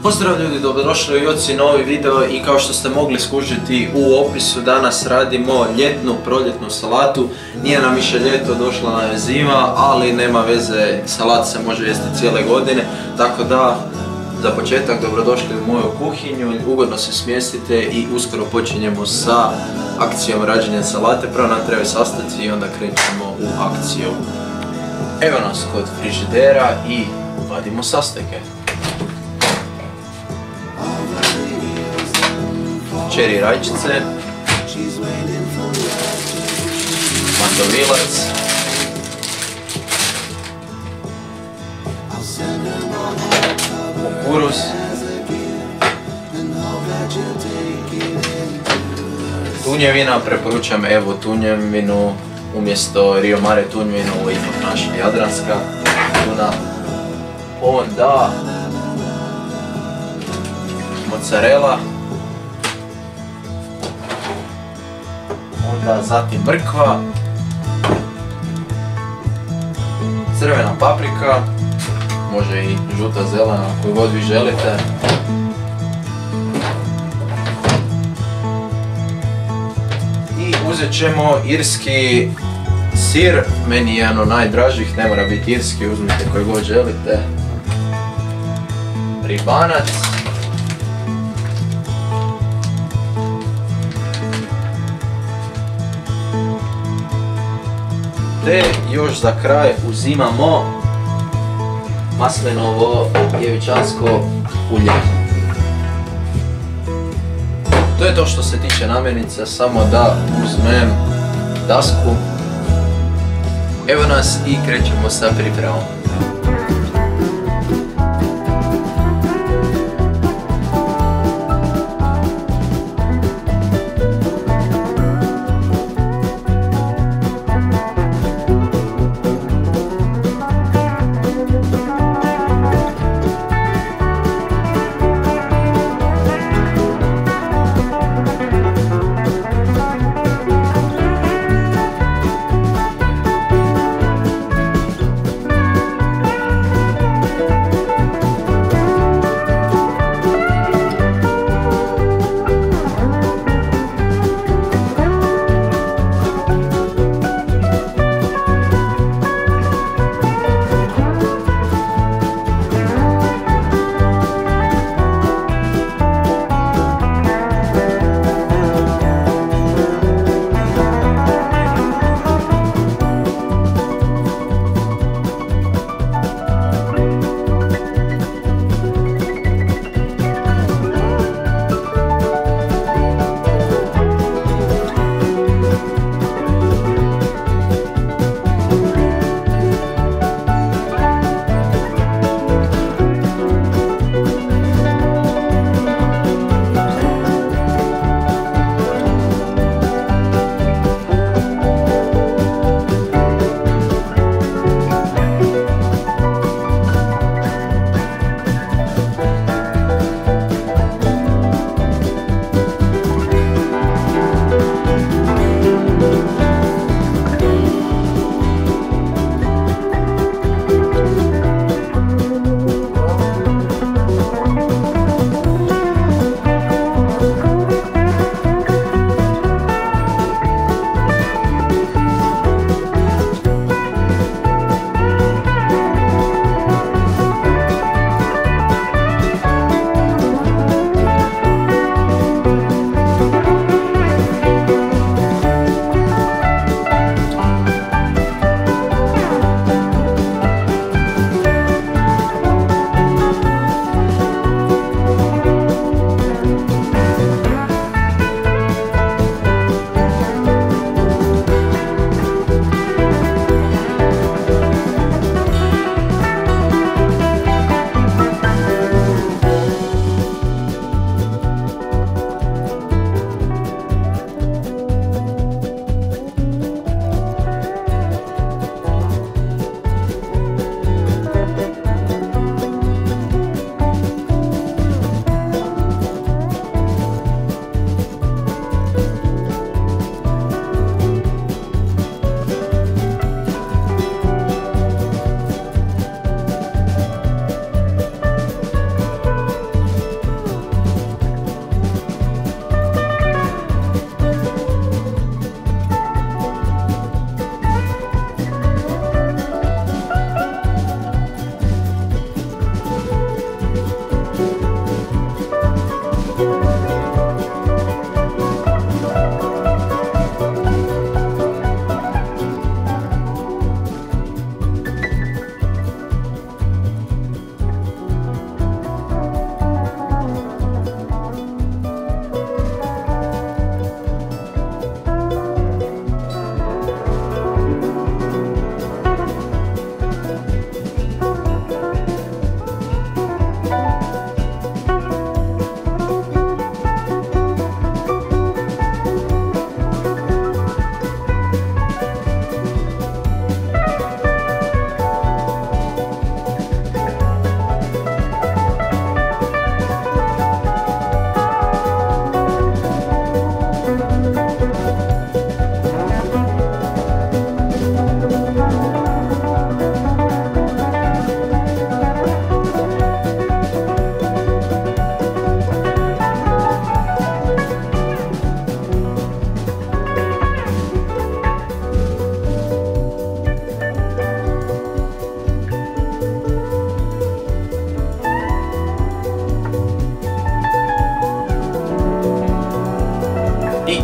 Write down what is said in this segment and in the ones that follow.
Pozdrav ljudi, dobrodošli u Joci novi video i kao što ste mogli skužiti u opisu danas radimo ljetnu, proljetnu salatu. Nije nam više ljeto, došla nam je zima, ali nema veze, salat se može jesti cijele godine, tako da za početak dobrodošli u moju kuhinju, ugodno se smjestite i uskoro počinjemo sa akcijom rađenja salate. Prvo nam treba sastojci i onda krećemo u akciju. Evo nas kod frižidera i vadimo sastojke. Čeri rajčice, mandovilac, kukuruz, tunjevina, preporučam Evo tunjevinu umjesto Rio Mare tunjevinu, ovo je ipak naša jadranska tuna. Onda mozzarella, onda zatim mrkva, crvena paprika, može i žuta, zelena, koju god vi želite. I uzet ćemo irski sir, meni je jedan od najdražih, ne mora biti irski, uzmite koji god želite. Ribanac. Te još za kraj uzimamo maslinovo djevičansko ulje. To je to što se tiče namirnica, samo da uzmem dasku. Evo nas i krećemo sa pripremom.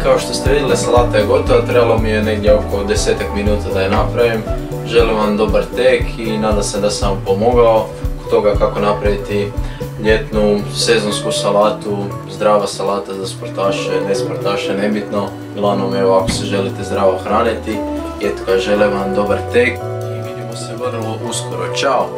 kao što ste vidjeli, salata je gotova, trebalo mi je negdje oko 10 minuta da je napravim. Želim vam dobar tek i nadam se da sam vam pomogao kod toga kako napraviti ljetnu sezonsku salatu, zdrava salata za sportaše, ne sportaše, nebitno. Uglavnom, evo, ako se želite zdravo hraniti, eto, želim vam dobar tek i vidimo se vrlo uskoro. Ćao!